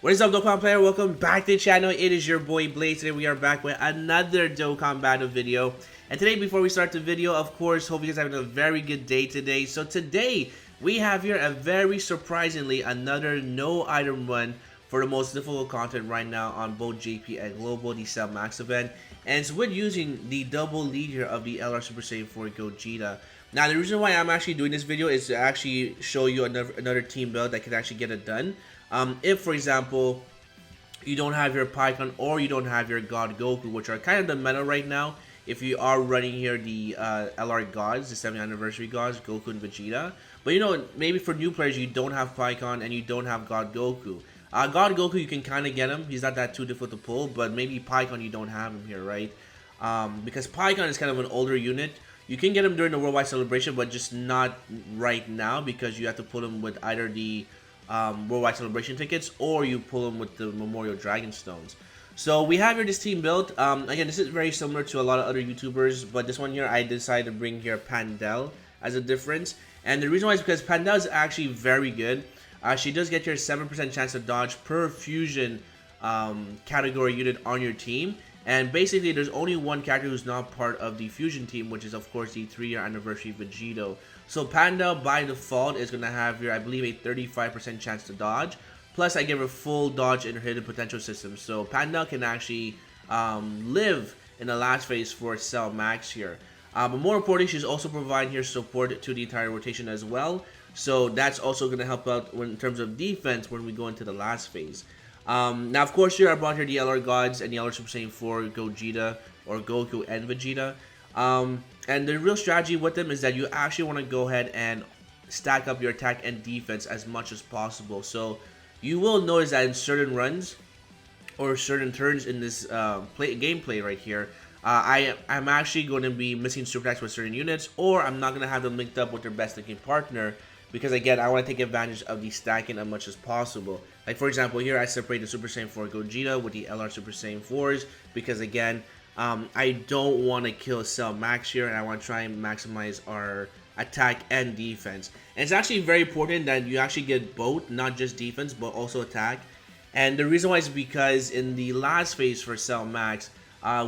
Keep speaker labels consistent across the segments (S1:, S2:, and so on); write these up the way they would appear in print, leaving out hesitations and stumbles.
S1: What is up, Dokkan player? Welcome back to the channel. It is your boy Blaze. Today we are back with another Dokkan battle video. And today, before we start the video, of course, hope you guys are having a very good day today. So today, we have here a very surprisingly another no item run for the most difficult content right now on both JP and Global, the Cell Max event. And it's with using the double lead here of the LR Super Ssj4 Gogeta. Now, the reason why I'm actually doing this video is to actually show you another team build that can actually get it done. If, for example, you don't have your Python or you don't have your God Goku, which are kind of the meta right now, if you are running here the LR Gods, the 7th Anniversary Gods, Goku and Vegeta. But you know, maybe for new players, you don't have Python and you don't have God Goku. God Goku, you can kind of get him. He's not that too difficult to pull, but maybe Python, you don't have him here, right? Because Python is kind of an older unit. You can get him during the Worldwide Celebration, but just not right now because you have to pull him with either the Worldwide Celebration tickets or you pull them with the Memorial Dragon Stones. So we have here this team built. Again, this is very similar to a lot of other YouTubers, but this one here I decided to bring here Pandel as a difference. And the reason why is because Pandel is actually very good. She does get your 7% chance to dodge per fusion category unit on your team. And basically, there's only one character who's not part of the fusion team, which is, of course, the 3-year anniversary Vegito. So Pandel, by default, is going to have here, I believe, a 35% chance to dodge. Plus, I give her full dodge in her hidden potential system. So Pandel can actually live in the last phase for Cell Max here. But more importantly, she's also providing here support to the entire rotation as well. So that's also going to help out in terms of defense when we go into the last phase. Now, of course, here I brought here the LR Gods and the LR Super Saiyan 4 Gogeta or Goku and Vegeta. And the real strategy with them is that you actually want to go ahead and stack up your attack and defense as much as possible. So you will notice that in certain runs or certain turns in this gameplay right here, I'm actually going to be missing super attacks with certain units, or I'm not going to have them linked up with their best looking partner. Because again, I want to take advantage of the stacking as much as possible. Like for example, here I separate the Super Saiyan 4 Gogeta with the LR Super Saiyan 4s. Because again, I don't want to kill Cell Max here, and I want to try and maximize our attack and defense. And it's actually very important that you actually get both, not just defense, but also attack. And the reason why is because in the last phase for Cell Max,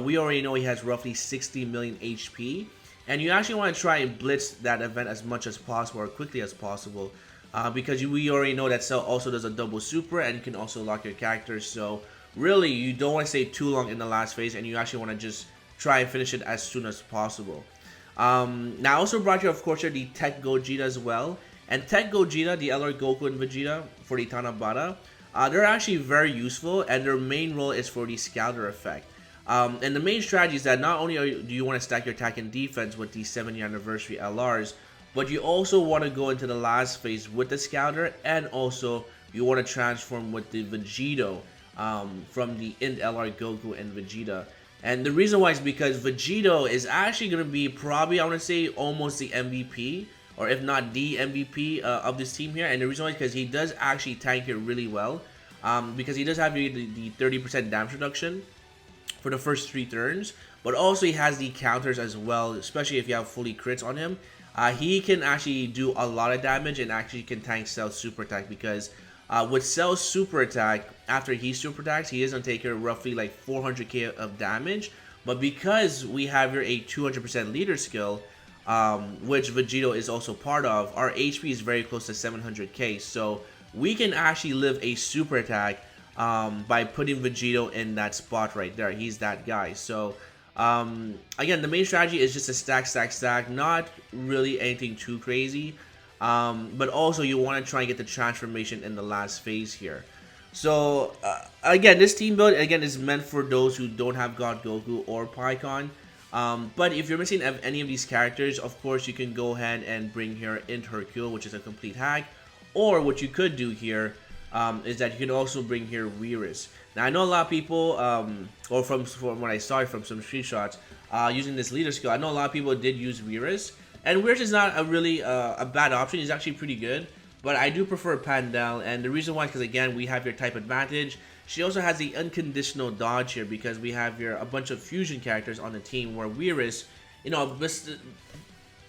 S1: we already know he has roughly 60 million HP. And you actually want to try and blitz that event as much as possible or quickly as possible. Because we already know that Cell also does a double super and you can also lock your characters. So really, you don't want to stay too long in the last phase, and you actually want to just try and finish it as soon as possible. Now I also brought you, of course, here the Tech Gogeta as well. And Tech Gogeta, the LR Goku and Vegeta for the Tanabata, they're actually very useful, and their main role is for the Scouter effect. And the main strategy is that not only do you want to stack your attack and defense with the 7th Anniversary LRs, but you also want to go into the last phase with the Scouter, and also you want to transform with the Vegito from the Int LR Goku and Vegeta. And the reason why is because Vegito is actually going to be probably, I want to say, almost the MVP, or if not the MVP of this team here. And the reason why is because he does actually tank it really well, because he does have the 30% damage reduction for the first 3 turns, but also he has the counters as well, especially if you have fully crits on him. He can actually do a lot of damage and actually can tank Cell's super attack, because with Cell's super attack, after he super attacks, he is going to take here roughly like 400k of damage. But because we have here a 200% leader skill, which Vegito is also part of, our HP is very close to 700k. So we can actually live a super attack by putting Vegito in that spot right there. He's that guy. So again, the main strategy is just to stack, not really anything too crazy, but also you want to try and get the transformation in the last phase here. So again, this team build again is meant for those who don't have God Goku or Python. But if you're missing any of these characters, of course you can go ahead and bring here Int Hercule, which is a complete hack. Or what you could do here is that you can also bring here Whis. Now I know a lot of people, or from what I saw from some screenshots, using this leader skill, I know a lot of people did use Whis. And Whis is not a really a bad option. He's actually pretty good. But I do prefer Pandel, and the reason why is because again we have your type advantage. She also has the unconditional dodge here because we have here a bunch of fusion characters on the team where Whis, you know,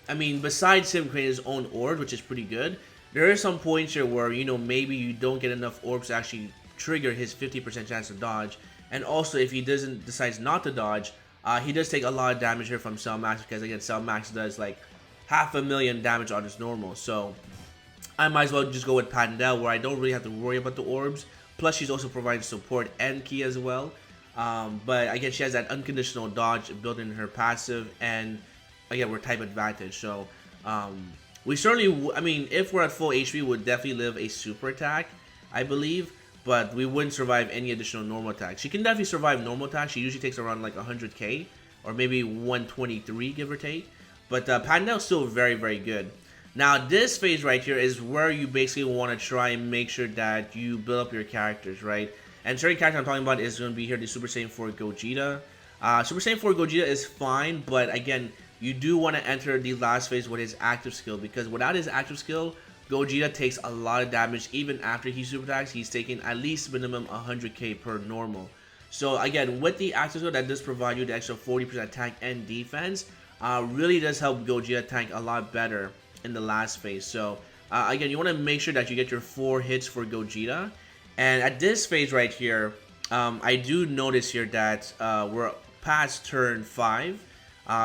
S1: I mean, besides him creating his own orb, which is pretty good, there are some points here where, you know, maybe you don't get enough orbs to actually trigger his 50% chance to dodge. And also, if he decides not to dodge, he does take a lot of damage here from Cell Max, because again, Cell Max does like 500,000 damage on his normal. So I might as well just go with Pandel, where I don't really have to worry about the orbs. Plus, she's also providing support and key as well. But again, she has that unconditional dodge built in her passive, and again, we're type advantage. So we certainly, I mean, if we're at full HP, we would definitely live a super attack, I believe. But we wouldn't survive any additional normal attacks. She can definitely survive normal attacks. She usually takes around like 100k, or maybe 123, give or take. But Pandel's still very, very good. Now, this phase right here is where you basically want to try and make sure that you build up your characters, right? And certain character I'm talking about is going to be here, the Super Saiyan 4 Gogeta. Super Saiyan 4 Gogeta is fine, but again, you do want to enter the last phase with his active skill, because without his active skill, Gogeta takes a lot of damage. Even after he super attacks, he's taking at least minimum 100k per normal. So again, with the active skill, that does provide you the extra 40% attack and defense. Really does help Gogeta tank a lot better in the last phase. So again, you want to make sure that you get your 4 hits for Gogeta. And at this phase right here, I do notice here that we're past turn 5.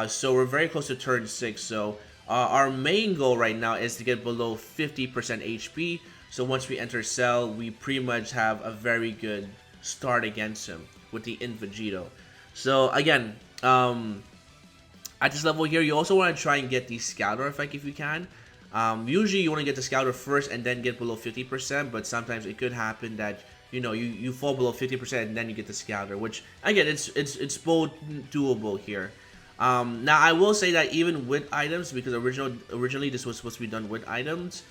S1: So we're very close to turn 6. So our main goal right now is to get below 50% HP. So once we enter Cell, we pretty much have a very good start against him with the Vegito. So again, at this level here, you also want to try and get the Scouter effect if you can. Usually you want to get the Scouter first and then get below 50%, but sometimes it could happen that you fall below 50% and then you get the Scouter, which again, it's both doable here. Now I will say that even with items, because originally this was supposed to be done with items,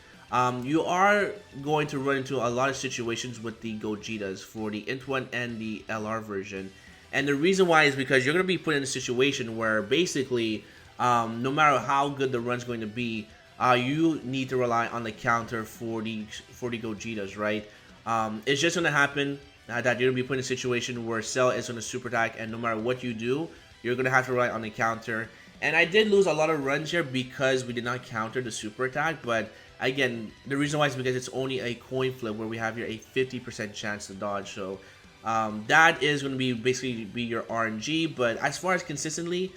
S1: you are going to run into a lot of situations with the Gogetas for the Int 1 and the LR version. And the reason why is because you're going to be put in a situation where basically, no matter how good the run's going to be, you need to rely on the counter for the Gogetas, right? It's just going to happen that you're going to be put in a situation where Cell is going to super attack, and no matter what you do, you're going to have to rely on the counter. And I did lose a lot of runs here because we did not counter the super attack, but again, the reason why is because it's only a coin flip where we have here a 50% chance to dodge. So that is going to be basically your RNG. But as far as consistently,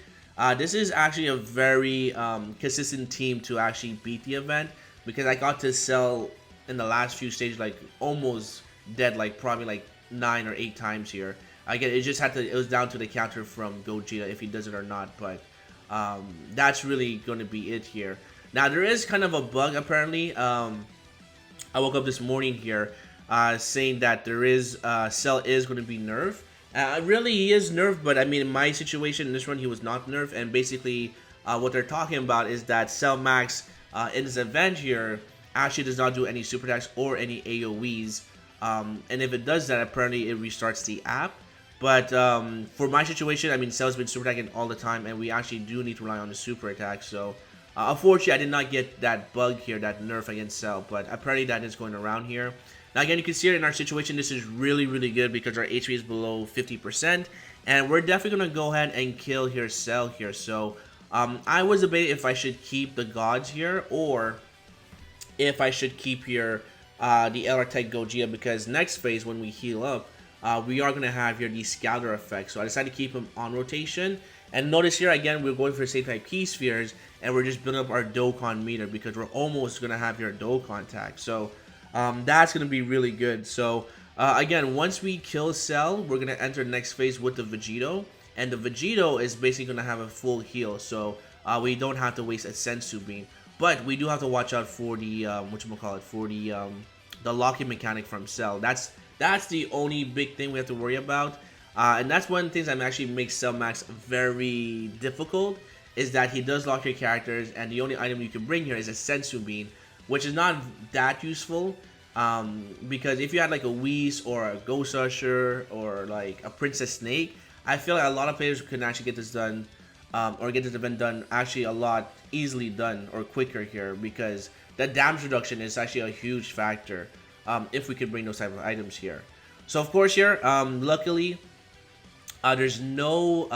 S1: this is actually a very consistent team to actually beat the event, because I got to Cell in the last few stages like almost dead, like probably like 9 or 8 times here. Again, it was down to the counter from Gogeta if he does it or not, but that's really going to be it here. Now, there is kind of a bug apparently. I woke up this morning here saying that there is Cell is going to be nerfed. Really, he is nerfed, but I mean, in my situation, in this run, he was not nerfed. And basically, what they're talking about is that Cell Max in this event here actually does not do any super attacks or any AoEs. And if it does that, apparently it restarts the app. But for my situation, I mean, Cell's been super attacking all the time, and we actually do need to rely on the super attack. So unfortunately, I did not get that bug here, that nerf against Cell, but apparently that is going around here. Now again, you can see it in our situation, this is really, really good because our HP is below 50%, and we're definitely going to go ahead and kill here Cell here. So I was debating if I should keep the gods here, or if I should keep here the LR Tech Gogeta, because next phase when we heal up, we are going to have here the Scouter effect. So I decided to keep him on rotation. And notice here again, we're going for same type key spheres, and we're just building up our Dokkan meter because we're almost going to have your Dokkan tag. So that's going to be really good. So again, once we kill Cell, we're going to enter the next phase with the Vegito. And the Vegito is basically going to have a full heal. So we don't have to waste a Sensu Bean. But we do have to watch out for the, for the locking mechanic from Cell. That's the only big thing we have to worry about. And that's one of the things that actually makes Cell Max very difficult, is that he does lock your characters, and the only item you can bring here is a Sensu Bean, which is not that useful, because if you had like a Whis or a Ghost Usher or like a Princess Snake, I feel like a lot of players can actually get this done, or get this event done actually a lot easily done or quicker here, because the damage reduction is actually a huge factor if we could bring those type of items here. So of course here, luckily, there's no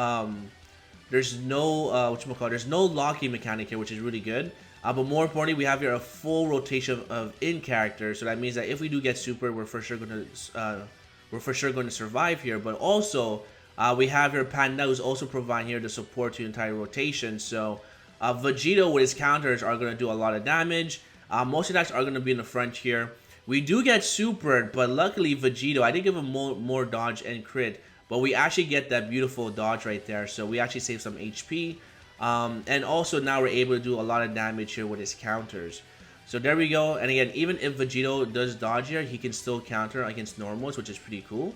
S1: locking mechanic here, which is really good. But more importantly, we have here a full rotation of in characters. So that means that if we do get super, we're for sure going to survive here. But also, we have here Pandel, who's also providing here the support to the entire rotation. So Vegito with his counters are going to do a lot of damage. Most attacks are going to be in the front here. We do get supered, but luckily Vegito, I did give him more dodge and crit, but we actually get that beautiful dodge right there. So we actually save some HP. And also now we're able to do a lot of damage here with his counters. So there we go. And again, even if Vegito does dodge here, he can still counter against normals, which is pretty cool.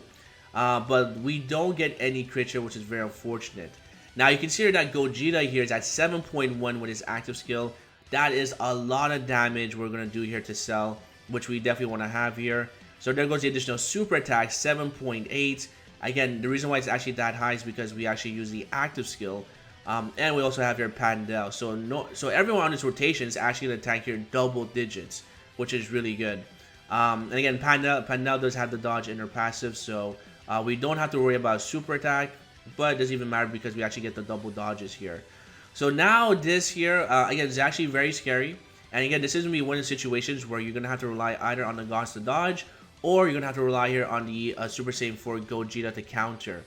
S1: But we don't get any crit here, which is very unfortunate. Now you can see here that Gogeta here is at 7.1 with his active skill. That is a lot of damage we're going to do here to Cell, which we definitely want to have here. So there goes the additional super attack, 7.8. Again, the reason why it's actually that high is because we actually use the active skill. And we also have here Pandel. So everyone on this rotation is actually going to attack here double digits, which is really good. And again, Pandel does have the dodge in her passive, so we don't have to worry about super attack, but it doesn't even matter because we actually get the double dodges here. So now this here, again, is actually very scary. And again, this is going to be one of the situations where you're going to have to rely either on the gods to dodge, or you're going to have to rely here on the Super Saiyan 4 Gogeta to counter.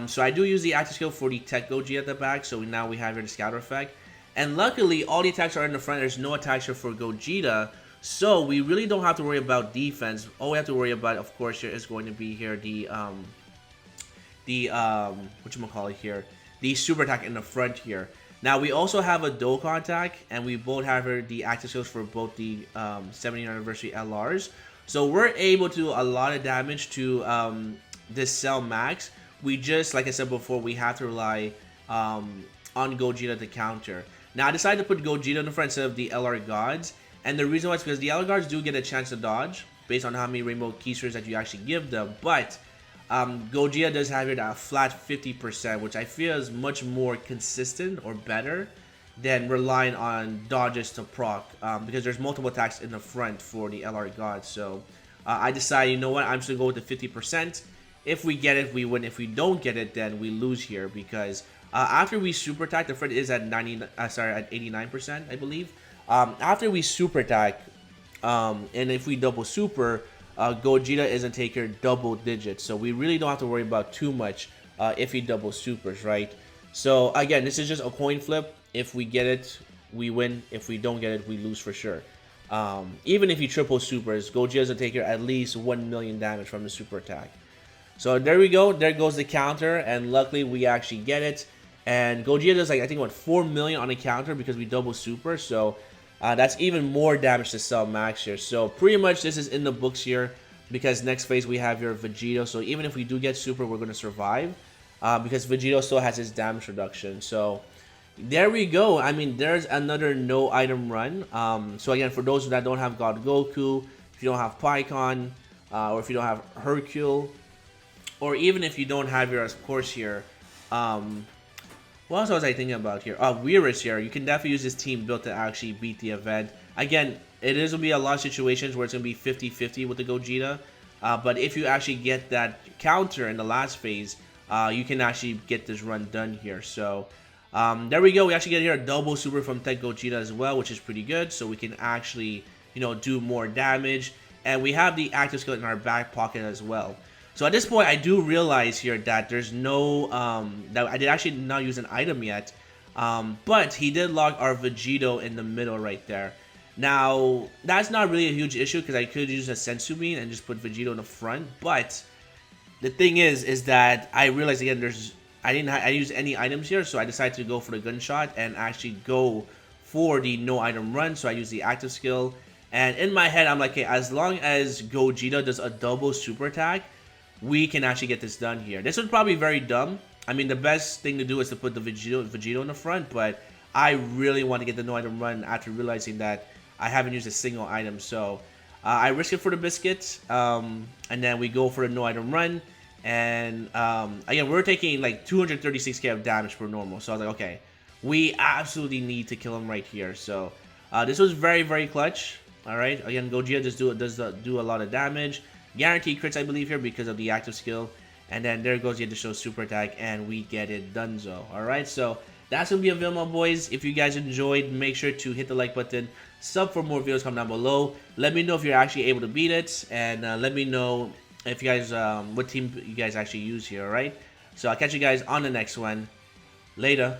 S1: So I do use the active skill for the Tech Gogeta at the back, so now we have here the scatter effect. And luckily, all the attacks are in the front. There's no attacks here for Gogeta, so we really don't have to worry about defense. All we have to worry about, of course, here is going to be here the whatchamacallit here, the super attack in the front here. Now we also have a Dokkan attack, and we both have here the active skills for both the 70th anniversary LRs. So we're able to do a lot of damage to this Cell Max. We just, like I said before, we have to rely on Gogeta to counter. Now I decided to put Gogeta in the front instead of the LR Gods, and the reason why is because the LR Gods do get a chance to dodge based on how many Rainbow Keysters that you actually give them, but Gogeta does have here that flat 50%, which I feel is much more consistent or better than relying on dodges to proc, because there's multiple attacks in the front for the LR Gods. So I decided, you know what, I'm just going to go with the 50%. If we get it, we win. If we don't get it, then we lose here, because after we super attack, the front is at 89%, I believe. After we super attack, and if we double super, Gogeta isn't taking double digits, so we really don't have to worry about too much if he double supers, right? So again, this is just a coin flip. If we get it, we win. If we don't get it, we lose for sure. Even if he triple supers, Gogeta doesn't take at least 1 million damage from the super attack. So there we go. There goes the counter, and luckily we actually get it. And Gogeta does, like, I think, what, 4 million on a counter because we double super. So that's even more damage to Cell Max here. So pretty much this is in the books here, because next phase we have your Vegito. So even if we do get super, we're going to survive, because Vegito still has his damage reduction. So there we go. I mean, there's another no item run. So again, for those that don't have God Goku, if you don't have Pikkon, or if you don't have Hercule, or even if you don't have your, of course, here, what else was I thinking about here? Whis here. You can definitely use this team built to actually beat the event. Again, it is going to be a lot of situations where it's going to be 50-50 with the Gogeta. But if you actually get that counter in the last phase, you can actually get this run done here. So there we go. We actually get here a double super from Tech Gogeta as well, which is pretty good. So we can actually, you know, do more damage. And we have the active skill in our back pocket as well. So at this point, I do realize here that there's no, that I did actually not use an item yet, but he did lock our Vegito in the middle right there. Now, that's not really a huge issue because I could use a Sensu Bean and just put Vegito in the front, but the thing is that I realized again, I didn't use any items here, so I decided to go for the gunshot and actually go for the no item run, so I use the active skill, and in my head, I'm like, okay, as long as Gogeta does a double super attack, we can actually get this done here. This would probably be very dumb. I mean, the best thing to do is to put the Vegito in the front, but I really want to get the no item run after realizing that I haven't used a single item. So I risk it for the biscuit, and then we go for the no item run. And again, we're taking like 236k of damage per normal. So I was like, okay, we absolutely need to kill him right here. So this was very, very clutch. All right, again, Gogeta does do a lot of damage. Guaranteed crits, I believe, here because of the active skill. And then there goes the additional super attack, and we get it donezo. Alright, so That's gonna be available, boys. If you guys enjoyed, make sure to hit the like button, sub for more videos, comment down below. Let me know if you're actually able to beat it, and let me know if you guys what team you guys actually use here. All right, so I'll catch you guys on the next one. Later.